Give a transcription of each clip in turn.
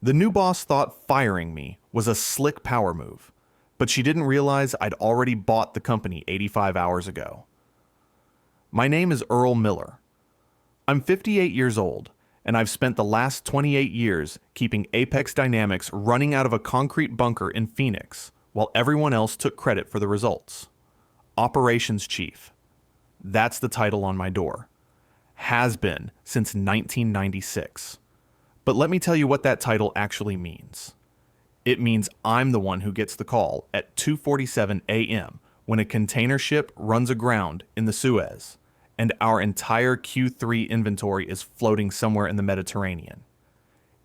The new boss thought firing me was a slick power move, but she didn't realize I'd already bought the company 85 hours ago. My name is Earl Miller. I'm 58 years old, and I've spent the last 28 years keeping Apex Dynamics running out of a concrete bunker in Phoenix while everyone else took credit for the results. Operations Chief. That's the title on my door. Has been since 1996. But let me tell you what that title actually means. It means I'm the one who gets the call at 2:47 a.m. when a container ship runs aground in the Suez, and our entire Q3 inventory is floating somewhere in the Mediterranean.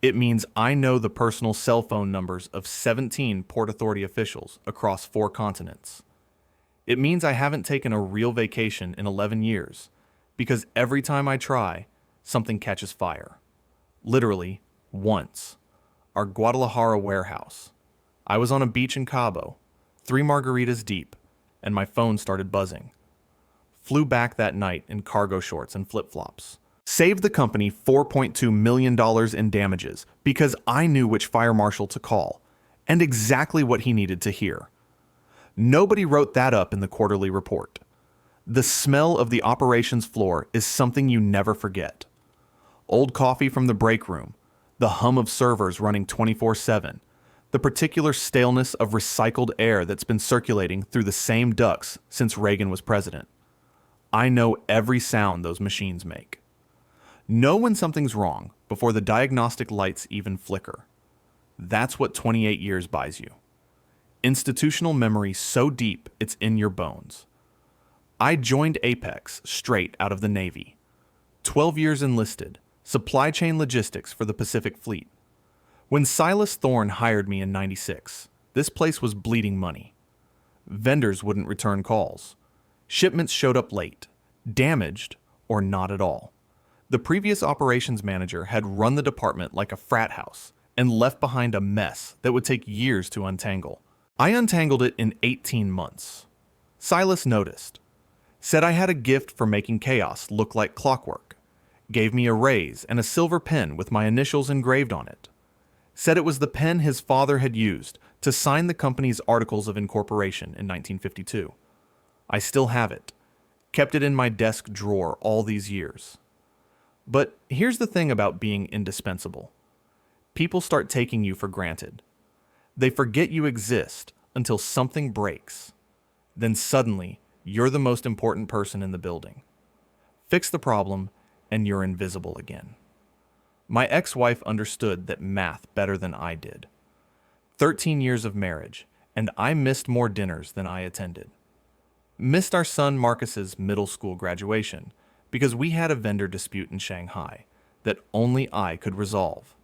It means I know the personal cell phone numbers of 17 Port Authority officials across 4 continents. It means I haven't taken a real vacation in 11 years, because every time I try, something catches fire. Literally, once. Our Guadalajara warehouse. I was on a beach in Cabo, 3 margaritas deep, and my phone started buzzing. Flew back that night in cargo shorts and flip-flops. Saved the company $4.2 million in damages because I knew which fire marshal to call, and exactly what he needed to hear. Nobody wrote that up in the quarterly report. The smell of the operations floor is something you never forget. Old coffee from the break room, the hum of servers running 24/7, the particular staleness of recycled air that's been circulating through the same ducts since Reagan was president. I know every sound those machines make. Know when something's wrong before the diagnostic lights even flicker. That's what 28 years buys you. Institutional memory so deep it's in your bones. I joined Apex straight out of the Navy. 12 years enlisted, supply chain logistics for the Pacific Fleet. When Silas Thorne hired me in '96, this place was bleeding money. Vendors wouldn't return calls. Shipments showed up late, damaged, or not at all. The previous operations manager had run the department like a frat house and left behind a mess that would take years to untangle. I untangled it in 18 months. Silas noticed. Said I had a gift for making chaos look like clockwork. Gave me a raise and a silver pen with my initials engraved on it. Said it was the pen his father had used to sign the company's Articles of Incorporation in 1952. I still have it. Kept it in my desk drawer all these years. But here's the thing about being indispensable. People start taking you for granted. They forget you exist until something breaks. Then suddenly, you're the most important person in the building. Fix the problem, and you're invisible again. My ex-wife understood that math better than I did. 13 years of marriage, and I missed more dinners than I attended. Missed our son Marcus's middle school graduation because we had a vendor dispute in Shanghai that only I could resolve.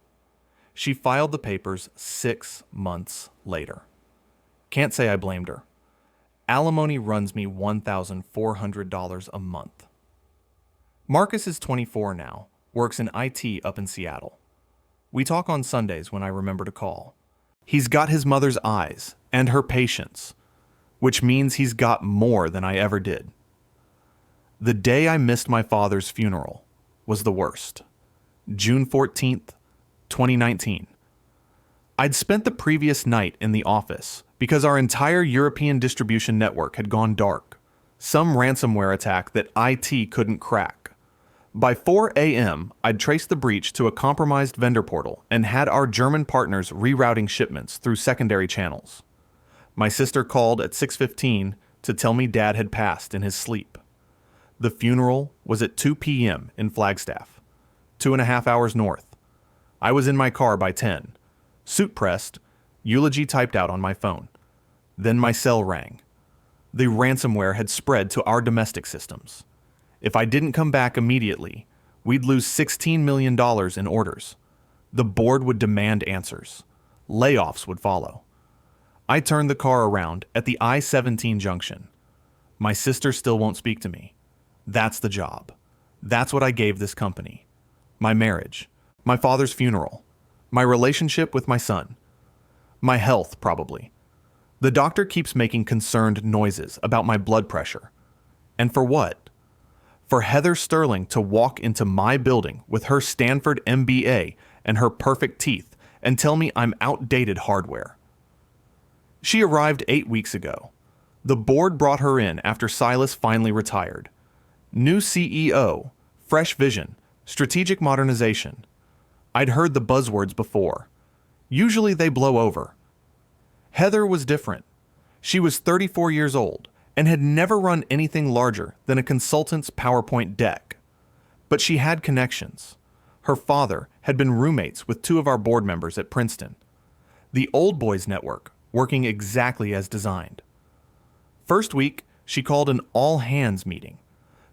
She filed the papers 6 months later. Can't say I blamed her. Alimony runs me $1,400 a month. Marcus is 24 now, works in IT up in Seattle. We talk on Sundays when I remember to call. He's got his mother's eyes and her patience, which means he's got more than I ever did. The day I missed my father's funeral was the worst. June 14th, 2019. I'd spent the previous night in the office because our entire European distribution network had gone dark. Some ransomware attack that IT couldn't crack. By 4 a.m., I'd traced the breach to a compromised vendor portal and had our German partners rerouting shipments through secondary channels. My sister called at 6:15 to tell me Dad had passed in his sleep. The funeral was at 2 p.m. in Flagstaff, 2.5 hours north. I was in my car by 10. Suit pressed, eulogy typed out on my phone. Then my cell rang. The ransomware had spread to our domestic systems. If I didn't come back immediately, we'd lose $16 million in orders. The board would demand answers. Layoffs would follow. I turned the car around at the I-17 junction. My sister still won't speak to me. That's the job. That's what I gave this company. My marriage. My father's funeral. My relationship with my son. My health, probably. The doctor keeps making concerned noises about my blood pressure. And for what? For Heather Sterling to walk into my building with her Stanford MBA and her perfect teeth and tell me I'm outdated hardware. She arrived 8 weeks ago. The board brought her in after Silas finally retired. New CEO, fresh vision, strategic modernization. I'd heard the buzzwords before. Usually they blow over. Heather was different. She was 34 years old and had never run anything larger than a consultant's PowerPoint deck. But she had connections. Her father had been roommates with 2 of our board members at Princeton. The Old Boys Network, working exactly as designed. First week, she called an all-hands meeting,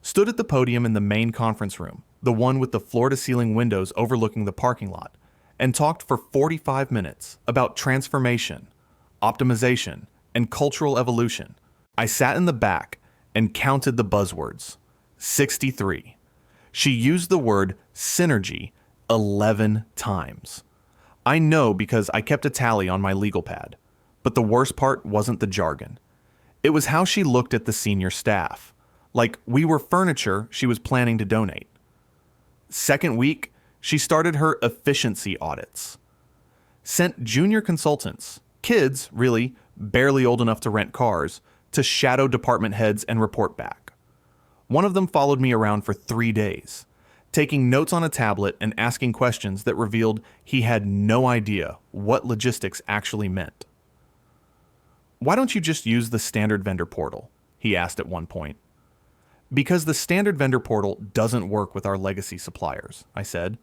stood at the podium in the main conference room, the one with the floor-to-ceiling windows overlooking the parking lot, and talked for 45 minutes about transformation, optimization, and cultural evolution. I sat in the back and counted the buzzwords. 63. She used the word synergy 11 times. I know because I kept a tally on my legal pad. But the worst part wasn't the jargon. It was how she looked at the senior staff, like we were furniture she was planning to donate. Second week, she started her efficiency audits. Sent junior consultants, kids, really, barely old enough to rent cars, to shadow department heads and report back. One of them followed me around for 3 days, taking notes on a tablet and asking questions that revealed he had no idea what logistics actually meant. "Why don't you just use the standard vendor portal?" he asked at one point. "Because the standard vendor portal doesn't work with our legacy suppliers," I said.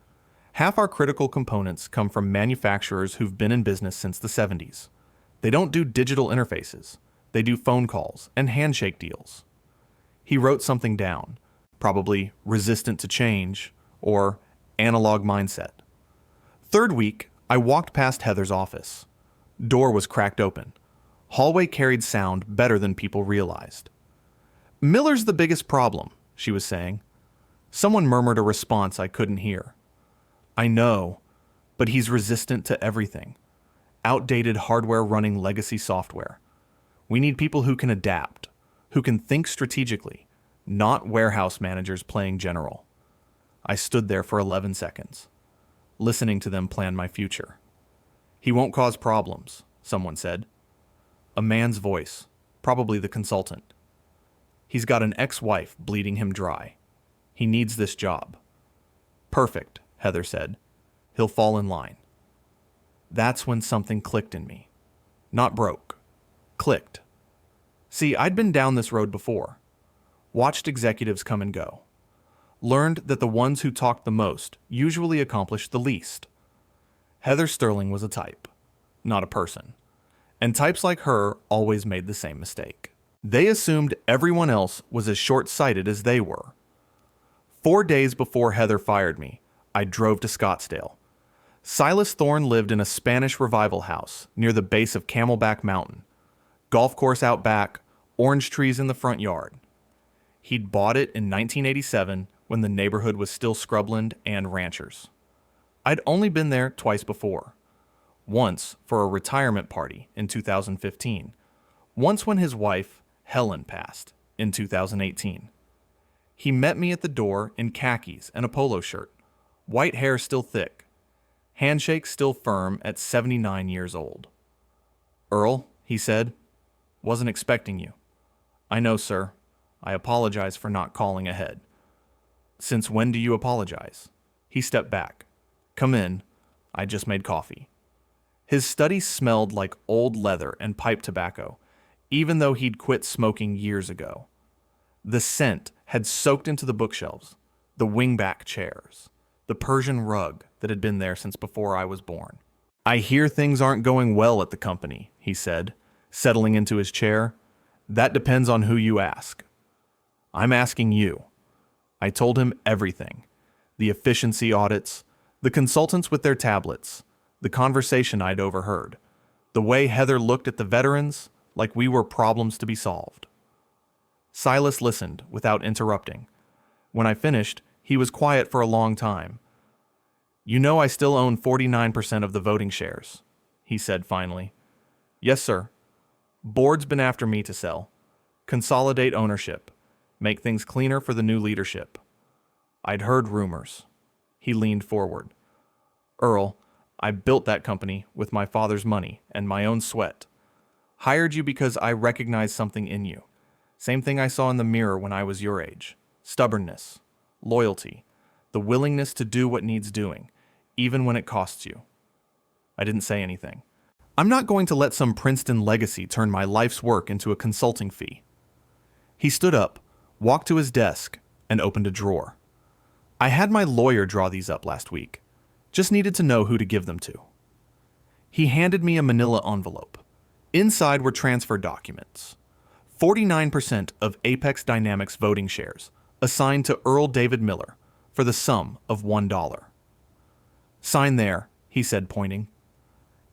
"Half our critical components come from manufacturers who've been in business since the 70s. They don't do digital interfaces. They do phone calls and handshake deals." He wrote something down, probably resistant to change or analog mindset. Third week, I walked past Heather's office. Door was cracked open. Hallway carried sound better than people realized. "Miller's the biggest problem," she was saying. Someone murmured a response I couldn't hear. "I know, but he's resistant to everything. Outdated hardware running legacy software. We need people who can adapt, who can think strategically, not warehouse managers playing general." I stood there for 11 seconds, listening to them plan my future. "He won't cause problems," someone said. A man's voice, probably the consultant. "He's got an ex-wife bleeding him dry. He needs this job." "Perfect," Heather said. "He'll fall in line." That's when something clicked in me. Not broke. Clicked. See, I'd been down this road before. Watched executives come and go. Learned that the ones who talked the most usually accomplished the least. Heather Sterling was a type, not a person. And types like her always made the same mistake. They assumed everyone else was as short-sighted as they were. 4 days before Heather fired me, I drove to Scottsdale. Silas Thorne lived in a Spanish revival house near the base of Camelback Mountain. Golf course out back, orange trees in the front yard. He'd bought it in 1987 when the neighborhood was still scrubland and ranchers. I'd only been there twice before. Once for a retirement party in 2015. Once when his wife, Helen, passed in 2018. He met me at the door in khakis and a polo shirt, white hair still thick, handshake still firm at 79 years old. "Earl," he said, "wasn't expecting you." "I know, sir. I apologize for not calling ahead." "Since when do you apologize?" He stepped back. "Come in. I just made coffee." His study smelled like old leather and pipe tobacco, even though he'd quit smoking years ago. The scent had soaked into the bookshelves, the wingback chairs, the Persian rug that had been there since before I was born. "I hear things aren't going well at the company," he said, settling into his chair. "That depends on who you ask." "I'm asking you." I told him everything. The efficiency audits, the consultants with their tablets, the conversation I'd overheard, the way Heather looked at the veterans like we were problems to be solved. Silas listened without interrupting. When I finished, he was quiet for a long time. "You know I still own 49% of the voting shares," he said finally. "Yes, sir. Board's been after me to sell. Consolidate ownership. Make things cleaner for the new leadership." I'd heard rumors. He leaned forward. "Earl, I built that company with my father's money and my own sweat. Hired you because I recognized something in you. Same thing I saw in the mirror when I was your age. Stubbornness, loyalty, the willingness to do what needs doing, even when it costs you. I didn't say anything. I'm not going to let some Princeton legacy turn my life's work into a consulting fee. He stood up, walked to his desk, and opened a drawer. I had my lawyer draw these up last week. Just needed to know who to give them to. He handed me a manila envelope. Inside were transfer documents. 49% of Apex Dynamics voting shares assigned to Earl David Miller for the sum of $1. Sign there, he said, pointing.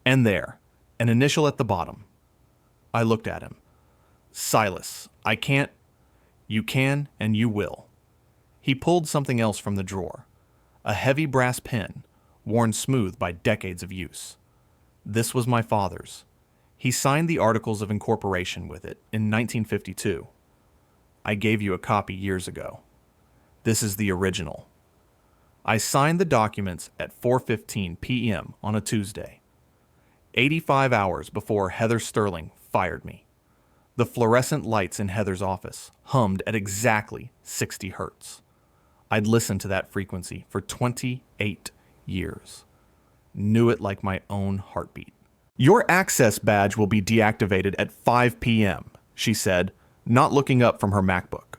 And there, an initial at the bottom. I looked at him. Silas, I can't. You can and you will. He pulled something else from the drawer. A heavy brass pen, worn smooth by decades of use. This was my father's. He signed the Articles of Incorporation with it in 1952. I gave you a copy years ago. This is the original. I signed the documents at 4:15 p.m. on a Tuesday, 85 hours before Heather Sterling fired me. The fluorescent lights in Heather's office hummed at exactly 60 hertz. I'd listened to that frequency for 28 years. Knew it like my own heartbeat. Your access badge will be deactivated at 5 p.m., she said, not looking up from her MacBook.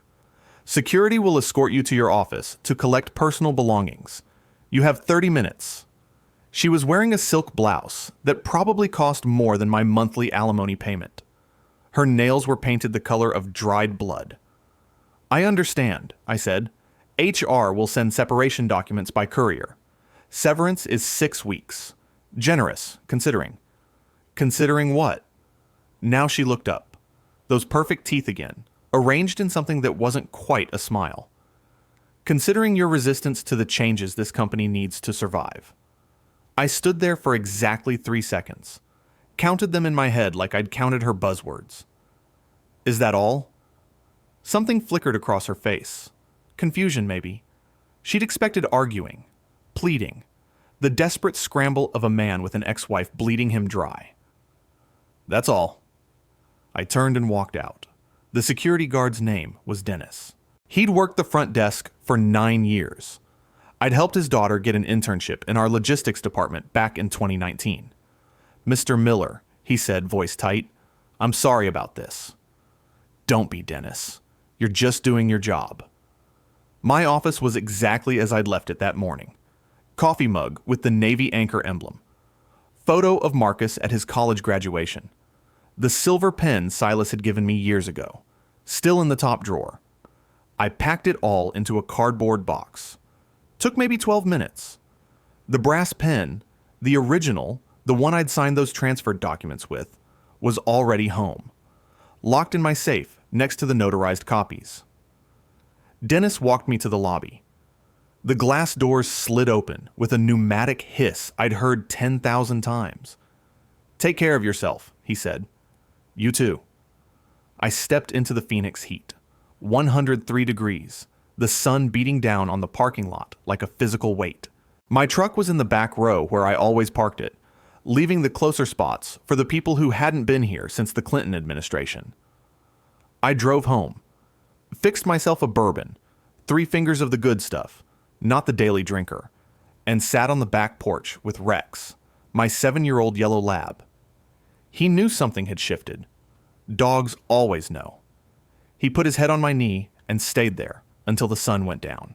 Security will escort you to your office to collect personal belongings. You have 30 minutes. She was wearing a silk blouse that probably cost more than my monthly alimony payment. Her nails were painted the color of dried blood. I understand, I said. HR will send separation documents by courier. Severance is 6 weeks. Generous, considering. Considering what? Now she looked up. Those perfect teeth again, arranged in something that wasn't quite a smile. Considering your resistance to the changes this company needs to survive. I stood there for exactly 3 seconds. Counted them in my head like I'd counted her buzzwords. Is that all? Something flickered across her face. Confusion, maybe. She'd expected arguing, pleading, the desperate scramble of a man with an ex-wife bleeding him dry. That's all. I turned and walked out. The security guard's name was Dennis. He'd worked the front desk for 9 years. I'd helped his daughter get an internship in our logistics department back in 2019. Mr. Miller, he said, voice tight, I'm sorry about this. Don't be, Dennis. You're just doing your job. My office was exactly as I'd left it that morning. Coffee mug with the Navy anchor emblem. Photo of Marcus at his college graduation. The silver pen Silas had given me years ago. Still in the top drawer. I packed it all into a cardboard box. Took maybe 12 minutes. The brass pen, the original, the one I'd signed those transfer documents with, was already home. Locked in my safe next to the notarized copies. Dennis walked me to the lobby. The glass doors slid open with a pneumatic hiss I'd heard 10,000 times. Take care of yourself, he said. You too. I stepped into the Phoenix heat. 103 degrees, the sun beating down on the parking lot like a physical weight. My truck was in the back row where I always parked it, leaving the closer spots for the people who hadn't been here since the Clinton administration. I drove home, fixed myself a bourbon, 3 fingers of the good stuff, not the daily drinker, and sat on the back porch with Rex, my 7-year-old yellow lab. He knew something had shifted. Dogs always know. He put his head on my knee and stayed there until the sun went down.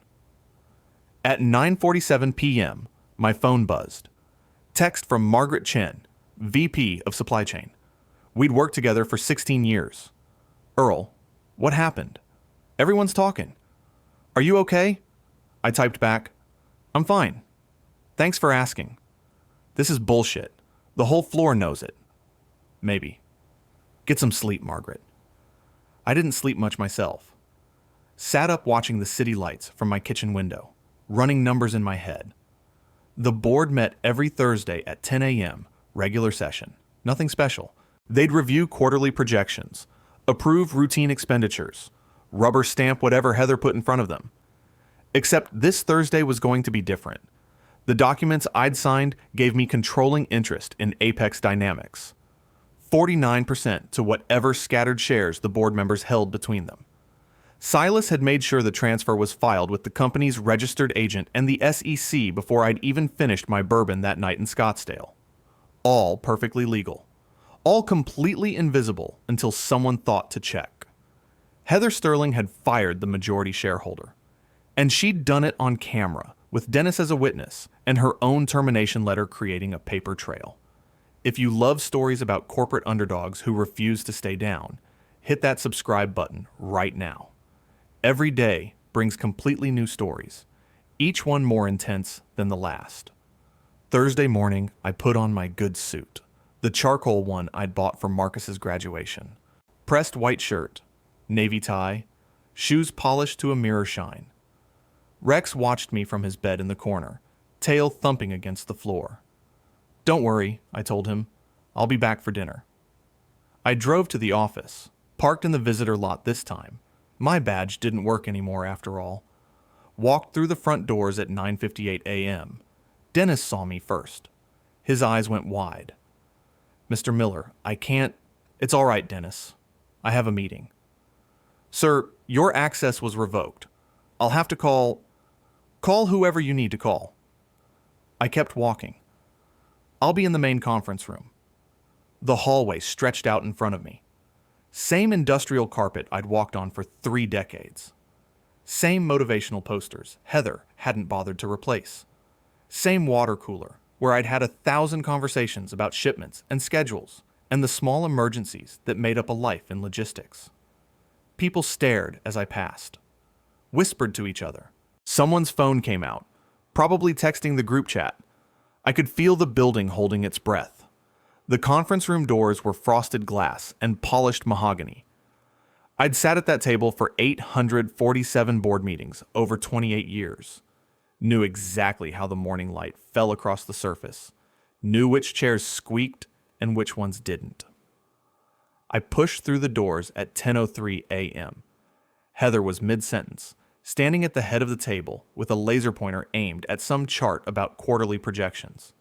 At 9:47 p.m., my phone buzzed. Text from Margaret Chen, VP of Supply Chain. We'd worked together for 16 years. Earl, what happened? Everyone's talking. Are you okay? I typed back, I'm fine. Thanks for asking. This is bullshit. The whole floor knows it. Maybe. Get some sleep, Margaret. I didn't sleep much myself. Sat up watching the city lights from my kitchen window, running numbers in my head. The board met every Thursday at 10 a.m., regular session. Nothing special. They'd review quarterly projections, approve routine expenditures, rubber stamp whatever Heather put in front of them. Except this Thursday was going to be different. The documents I'd signed gave me controlling interest in Apex Dynamics, 49% to whatever scattered shares the board members held between them. Silas had made sure the transfer was filed with the company's registered agent and the SEC before I'd even finished my bourbon that night in Scottsdale. All perfectly legal. All completely invisible until someone thought to check. Heather Sterling had fired the majority shareholder. And she'd done it on camera, with Dennis as a witness, and her own termination letter creating a paper trail. If you love stories about corporate underdogs who refuse to stay down, hit that subscribe button right now. Every day brings completely new stories, each one more intense than the last. Thursday morning, I put on my good suit, the charcoal one I'd bought for Marcus's graduation. Pressed white shirt, navy tie, shoes polished to a mirror shine. Rex watched me from his bed in the corner, tail thumping against the floor. "Don't worry," I told him. "I'll be back for dinner." I drove to the office, parked in the visitor lot this time. My badge didn't work anymore after all. Walked through the front doors at 9:58 a.m. Dennis saw me first. His eyes went wide. "Mr. Miller, I can't—" "It's all right, Dennis. I have a meeting." "Sir, your access was revoked. I'll have to call whoever you need to call." I kept walking. "I'll be in the main conference room." The hallway stretched out in front of me. Same industrial carpet I'd walked on for 3 decades. Same motivational posters Heather hadn't bothered to replace. Same water cooler, where I'd had 1,000 conversations about shipments and schedules and the small emergencies that made up a life in logistics. People stared as I passed, whispered to each other. Someone's phone came out, probably texting the group chat. I could feel the building holding its breath. The conference room doors were frosted glass and polished mahogany. I'd sat at that table for 847 board meetings over 28 years. Knew exactly how the morning light fell across the surface. Knew which chairs squeaked and which ones didn't. I pushed through the doors at 10:03 a.m. Heather was mid-sentence, standing at the head of the table with a laser pointer aimed at some chart about quarterly projections.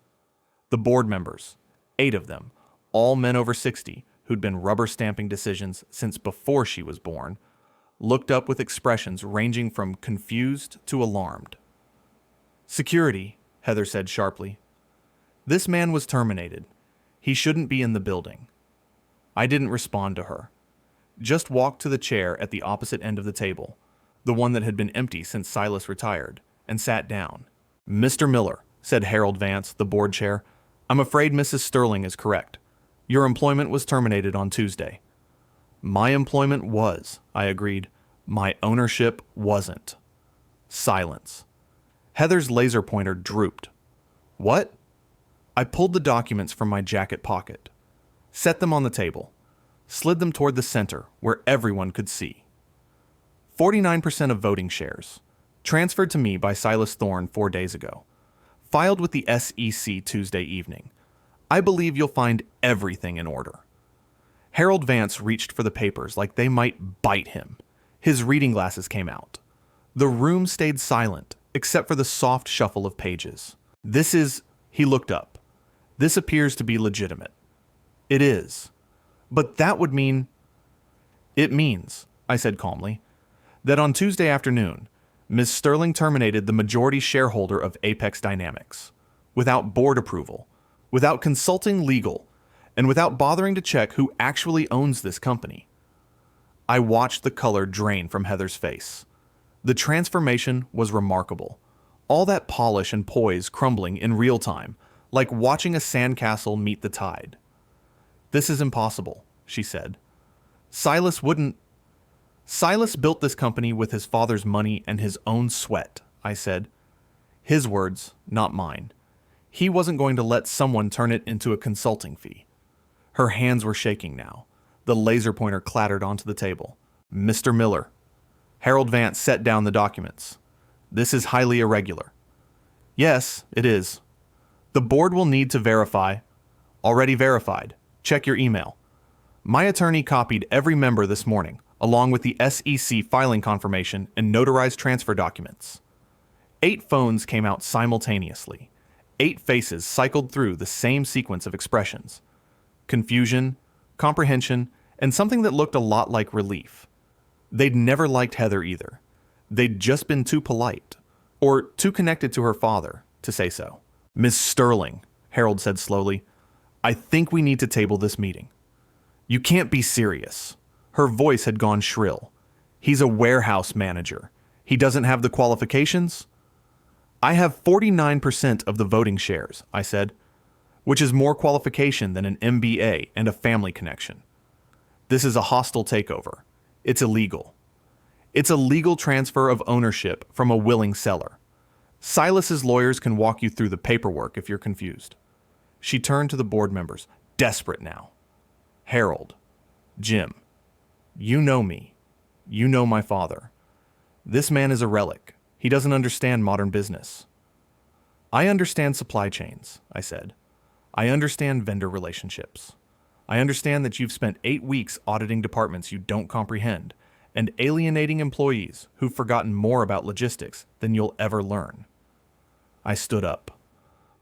The board members, 8 of them, all men over 60 who'd been rubber stamping decisions since before she was born, looked up with expressions ranging from confused to alarmed. "Security," Heather said sharply. "This man was terminated. He shouldn't be in the building." I didn't respond to her. Just walked to the chair at the opposite end of the table, the one that had been empty since Silas retired, and sat down. "Mr. Miller," said Harold Vance, the board chair, "I'm afraid Mrs. Sterling is correct. Your employment was terminated on Tuesday." "My employment was," I agreed. "My ownership wasn't." Silence. Heather's laser pointer drooped. "What?" I pulled the documents from my jacket pocket, set them on the table, slid them toward the center where everyone could see. 49% of voting shares, transferred to me by Silas Thorne 4 days ago. Filed with the SEC Tuesday evening. I believe you'll find everything in order. Harold Vance reached for the papers like they might bite him. His reading glasses came out. The room stayed silent, except for the soft shuffle of pages. He looked up. "This appears to be legitimate." "It is. But that would mean—" "It means," I said calmly, "that on Tuesday afternoon, Ms. Sterling terminated the majority shareholder of Apex Dynamics, without board approval, without consulting legal, and without bothering to check who actually owns this company." I watched the color drain from Heather's face. The transformation was remarkable. All that polish and poise crumbling in real time, like watching a sandcastle meet the tide. "This is impossible," she said. Silas built this company with his father's money and his own sweat," I said. His words, not mine. He wasn't going to let someone turn it into a consulting fee. Her hands were shaking now. The laser pointer clattered onto the table. "Mr. Miller." Harold Vance set down the documents. "This is highly irregular." "Yes, it is. The board will need to verify." "Already verified. Check your email." My attorney copied every member this morning, along with the SEC filing confirmation and notarized transfer documents. 8 phones came out simultaneously. 8 faces cycled through the same sequence of expressions: confusion, comprehension, and something that looked a lot like relief. They'd never liked Heather either. They'd just been too polite, or too connected to her father, to say so. "Miss Sterling," Harold said slowly, "I think we need to table this meeting." "You can't be serious." Her voice had gone shrill. "He's a warehouse manager. He doesn't have the qualifications?" "I have 49% of the voting shares," I said, "which is more qualification than an MBA and a family connection. This is a hostile takeover. It's illegal. It's a legal transfer of ownership from a willing seller. Silas's lawyers can walk you through the paperwork if you're confused." She turned to the board members, desperate now. "Harold, Jim, you know me. You know my father. This man is a relic. He doesn't understand modern business." "I understand supply chains," I said. "I understand vendor relationships. I understand that you've spent 8 weeks auditing departments you don't comprehend and alienating employees who've forgotten more about logistics than you'll ever learn." I stood up,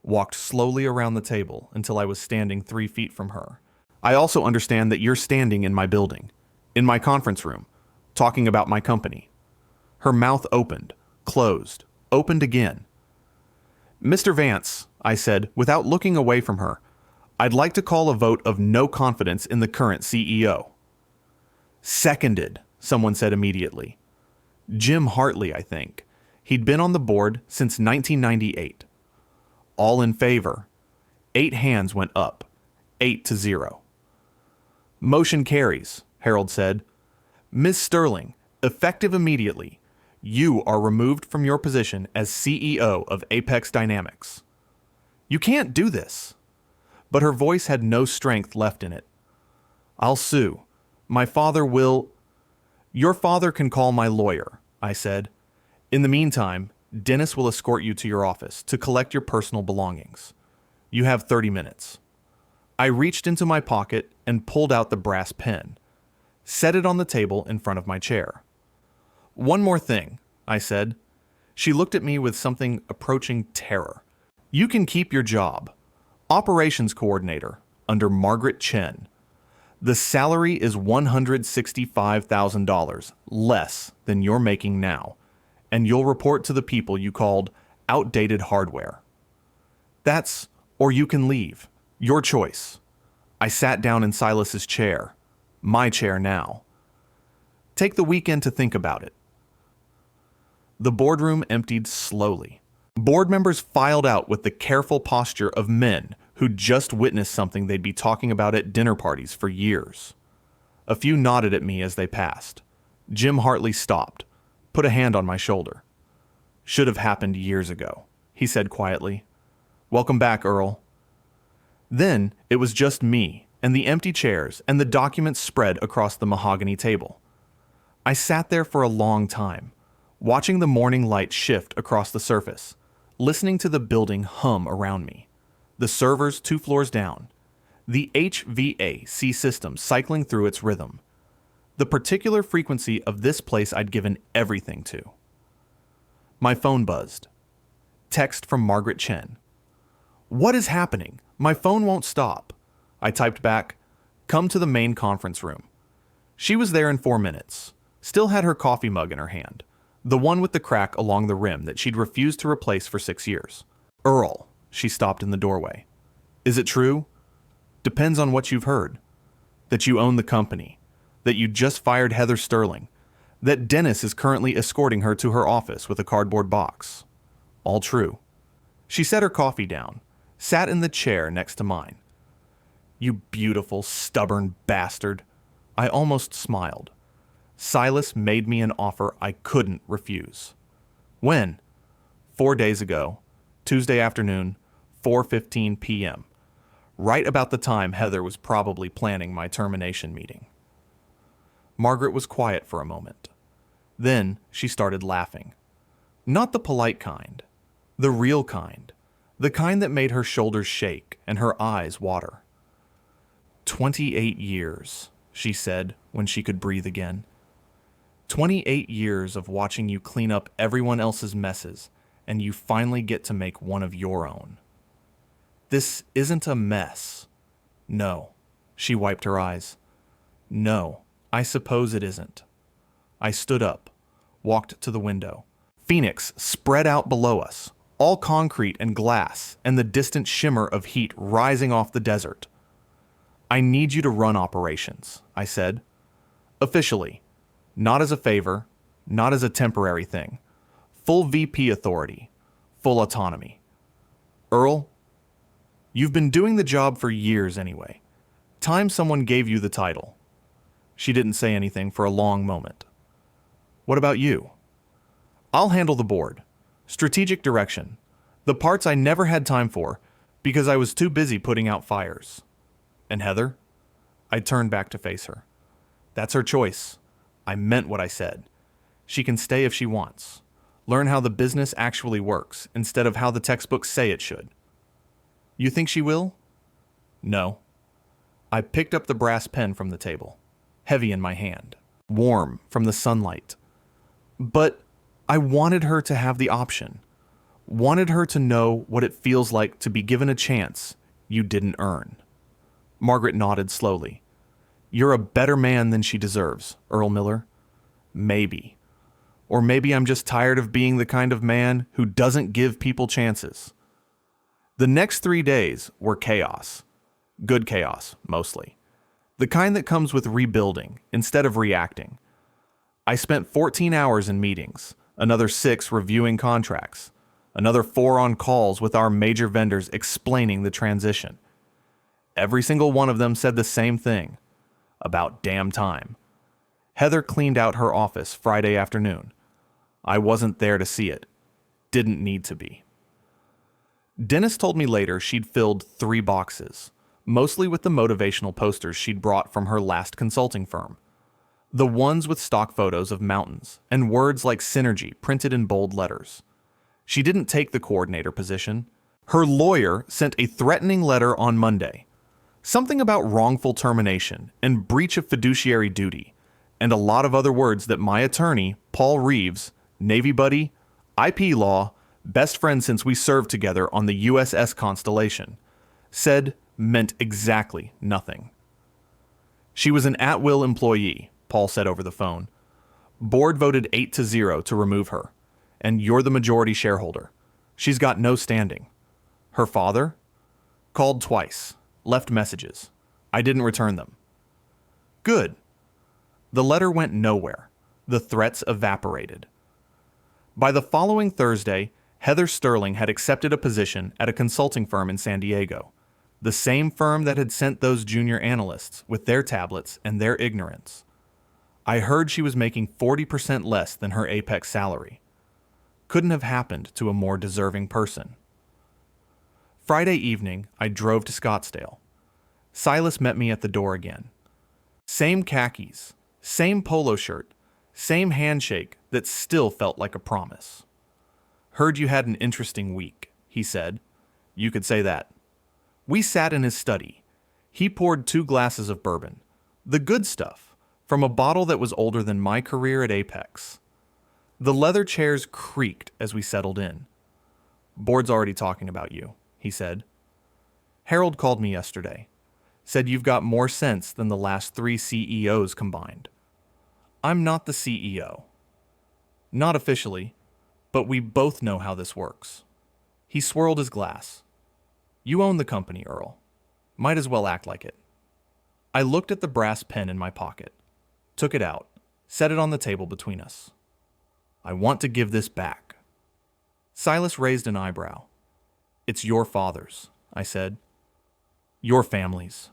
walked slowly around the table until I was standing 3 feet from her. "I also understand that you're standing in my building, in my conference room, talking about my company." Her mouth opened, closed, opened again. "Mr. Vance," I said, without looking away from her, "I'd like to call a vote of no confidence in the current CEO." "Seconded," someone said immediately. Jim Hartley, I think. He'd been on the board since 1998. "All in favor." 8 hands went up, 8-0. "Motion carries," Harold said. "Ms. Sterling, effective immediately, you are removed from your position as CEO of Apex Dynamics." "You can't do this." But her voice had no strength left in it. "I'll sue. My father will—" "Your father can call my lawyer," I said. "In the meantime, Dennis will escort you to your office to collect your personal belongings. You have 30 minutes. I reached into my pocket and pulled out the brass pen, set it on the table in front of my chair. "One more thing," I said. She looked at me with something approaching terror. "You can keep your job. Operations coordinator under Margaret Chen. The salary is $165,000 less than you're making now, and you'll report to the people you called outdated hardware. That's, or you can leave. Your choice." I sat down in Silas's chair, my chair now. "Take the weekend to think about it." The boardroom emptied slowly. Board members filed out with the careful posture of men who'd just witnessed something they'd be talking about at dinner parties for years. A few nodded at me as they passed. Jim Hartley stopped, put a hand on my shoulder. "Should have happened years ago," he said quietly. "Welcome back, Earl." Then it was just me and the empty chairs and the documents spread across the mahogany table. I sat there for a long time, watching the morning light shift across the surface, listening to the building hum around me, the servers 2 floors down, the HVAC system cycling through its rhythm, the particular frequency of this place I'd given everything to. My phone buzzed. Text from Margaret Chen. "What is happening? My phone won't stop." I typed back, "Come to the main conference room." She was there in 4 minutes, still had her coffee mug in her hand, the one with the crack along the rim that she'd refused to replace for 6 years. "Earl," she stopped in the doorway. "Is it true? Depends on what you've heard. That you own the company, that you just fired Heather Sterling, that Dennis is currently escorting her to her office with a cardboard box. All true." She set her coffee down, sat in the chair next to mine. "You beautiful, stubborn bastard." I almost smiled. Silas made me an offer I couldn't refuse. When? 4 days ago, Tuesday afternoon, 4:15 p.m., right about the time Heather was probably planning my termination meeting. Margaret was quiet for a moment. Then she started laughing. Not the polite kind, the real kind, the kind that made her shoulders shake and her eyes water. 28 years, she said when she could breathe again. 28 years of watching you clean up everyone else's messes, and you finally get to make one of your own. This isn't a mess. No. She wiped her eyes. No, I suppose it isn't. I stood up, walked to the window. Phoenix spread out below us, all concrete and glass, and the distant shimmer of heat rising off the desert. I need you to run operations, I said. Officially. Not as a favor, not as a temporary thing. Full VP authority, full autonomy. Earl, you've been doing the job for years anyway. Time someone gave you the title. She didn't say anything for a long moment. What about you? I'll handle the board. Strategic direction. The parts I never had time for because I was too busy putting out fires. And Heather? I turned back to face her. That's her choice. I meant what I said. She can stay if she wants. Learn how the business actually works instead of how the textbooks say it should. You think she will? No. I picked up the brass pen from the table, heavy in my hand, warm from the sunlight. But I wanted her to have the option. Wanted her to know what it feels like to be given a chance you didn't earn. Margaret nodded slowly. You're a better man than she deserves, Earl Miller. Maybe. Or maybe I'm just tired of being the kind of man who doesn't give people chances. The next 3 days were chaos. Good chaos, mostly. The kind that comes with rebuilding instead of reacting. I spent 14 hours in meetings, another 6 reviewing contracts, another 4 on calls with our major vendors explaining the transition. Every single one of them said the same thing. About damn time. Heather cleaned out her office Friday afternoon. I wasn't there to see it. Didn't need to be. Dennis told me later she'd filled 3 boxes, mostly with the motivational posters she'd brought from her last consulting firm. The ones with stock photos of mountains and words like synergy printed in bold letters. She didn't take the coordinator position. Her lawyer sent a threatening letter on Monday. Something about wrongful termination and breach of fiduciary duty, and a lot of other words that my attorney, Paul Reeves, Navy buddy, IP law, best friend since we served together on the USS Constellation, said meant exactly nothing. She was an at-will employee, Paul said over the phone. Board voted 8-0 to remove her, and you're the majority shareholder. She's got no standing. Her father? Called twice. Left messages. I didn't return them. Good. The letter went nowhere. The threats evaporated. By the following Thursday, Heather Sterling had accepted a position at a consulting firm in San Diego, the same firm that had sent those junior analysts with their tablets and their ignorance. I heard she was making 40% less than her Apex salary. Couldn't have happened to a more deserving person. Friday evening, I drove to Scottsdale. Silas met me at the door again. Same khakis, same polo shirt, same handshake that still felt like a promise. Heard you had an interesting week, he said. You could say that. We sat in his study. He poured 2 glasses of bourbon, the good stuff, from a bottle that was older than my career at Apex. The leather chairs creaked as we settled in. Board's already talking about you, he said. Harold called me yesterday. Said you've got more sense than the last 3 CEOs combined. I'm not the CEO. Not officially, but we both know how this works. He swirled his glass. You own the company, Earl. Might as well act like it. I looked at the brass pen in my pocket, took it out, set it on the table between us. I want to give this back. Silas raised an eyebrow. It's your father's, I said. Your family's.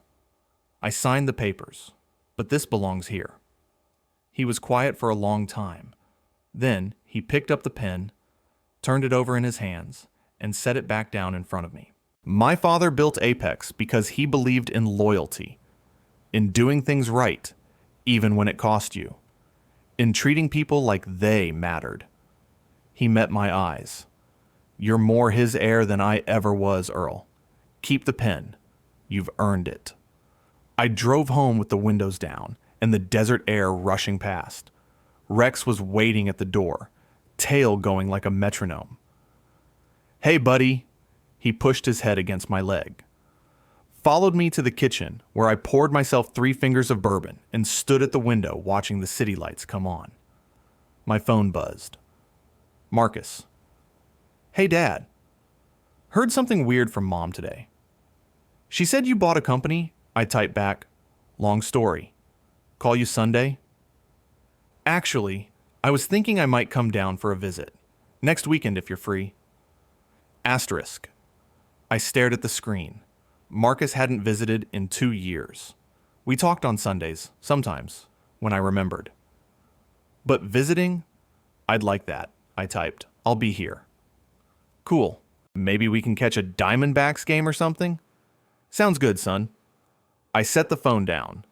I signed the papers, but this belongs here. He was quiet for a long time. Then he picked up the pen, turned it over in his hands, and set it back down in front of me. My father built Apex because he believed in loyalty, in doing things right, even when it cost you, in treating people like they mattered. He met my eyes. You're more his heir than I ever was, Earl. Keep the pen. You've earned it. I drove home with the windows down and the desert air rushing past. Rex was waiting at the door, tail going like a metronome. Hey, buddy. He pushed his head against my leg, followed me to the kitchen, where I poured myself 3 fingers of bourbon and stood at the window watching the city lights come on. My phone buzzed. Marcus. Hey, Dad. Heard something weird from Mom today. She said you bought a company? I typed back. Long story. Call you Sunday? Actually, I was thinking I might come down for a visit. Next weekend if you're free. Asterisk. I stared at the screen. Marcus hadn't visited in 2 years. We talked on Sundays, sometimes, when I remembered. But visiting? I'd like that, I typed. I'll be here. Cool. Maybe we can catch a Diamondbacks game or something? Sounds good, son. I set the phone down.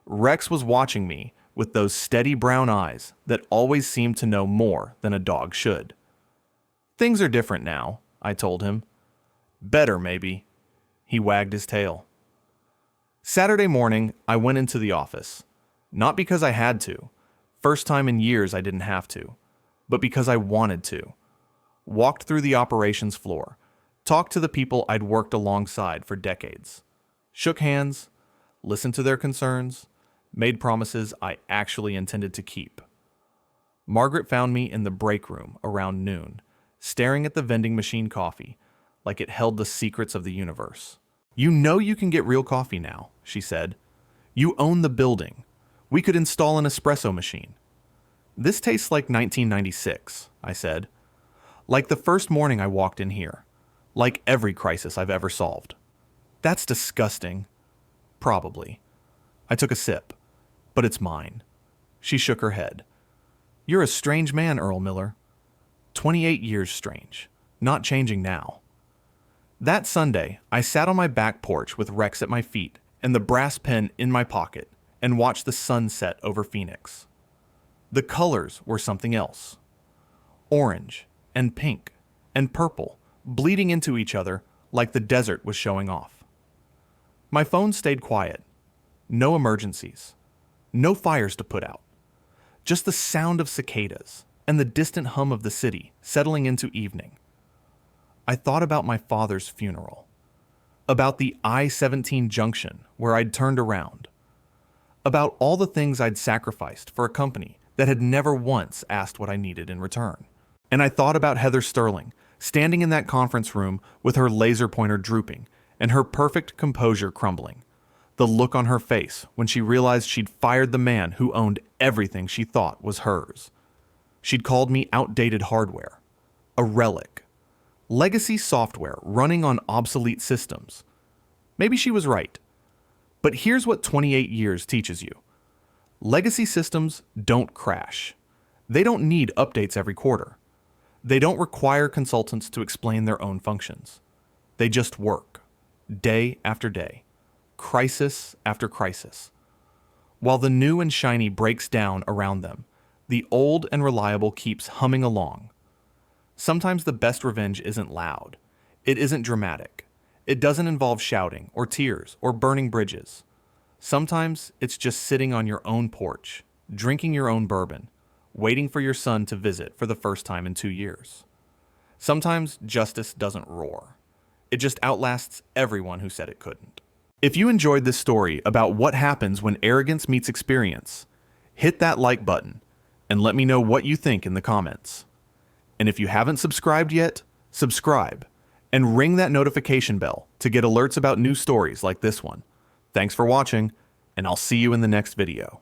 Rex was watching me with those steady brown eyes that always seemed to know more than a dog should. Things are different now, I told him. Better, maybe. He wagged his tail. Saturday morning, I went into the office. Not because I had to. First time in years I didn't have to. But because I wanted to. Walked through the operations floor. Talked to the people I'd worked alongside for decades. Shook hands. Listened to their concerns. Made promises I actually intended to keep. Margaret found me in the break room around noon, staring at the vending machine coffee like it held the secrets of the universe. You know you can get real coffee now, she said. You own the building. We could install an espresso machine. This tastes like 1996, I said. Like the first morning I walked in here. Like every crisis I've ever solved. That's disgusting. Probably. I took a sip. But it's mine. She shook her head. You're a strange man, Earl Miller. 28 years strange. Not changing now. That Sunday, I sat on my back porch with Rex at my feet and the brass pen in my pocket and watched the sun set over Phoenix. The colors were something else. Orange and pink and purple bleeding into each other like the desert was showing off. My phone stayed quiet. No emergencies. No fires to put out. Just the sound of cicadas and the distant hum of the city settling into evening. I thought about my father's funeral. About the I-17 junction where I'd turned around. About all the things I'd sacrificed for a company that had never once asked what I needed in return. And I thought about Heather Sterling, standing in that conference room with her laser pointer drooping and her perfect composure crumbling. The look on her face when she realized she'd fired the man who owned everything she thought was hers. She'd called me outdated hardware, a relic, legacy software running on obsolete systems. Maybe she was right. But here's what 28 years teaches you. Legacy systems don't crash. They don't need updates every quarter. They don't require consultants to explain their own functions. They just work, day after day. Crisis after crisis. While the new and shiny breaks down around them, the old and reliable keeps humming along. Sometimes the best revenge isn't loud. It isn't dramatic. It doesn't involve shouting or tears or burning bridges. Sometimes it's just sitting on your own porch, drinking your own bourbon, waiting for your son to visit for the first time in 2 years. Sometimes justice doesn't roar. It just outlasts everyone who said it couldn't. If you enjoyed this story about what happens when arrogance meets experience, hit that like button and let me know what you think in the comments. And if you haven't subscribed yet, subscribe and ring that notification bell to get alerts about new stories like this one. Thanks for watching, and I'll see you in the next video.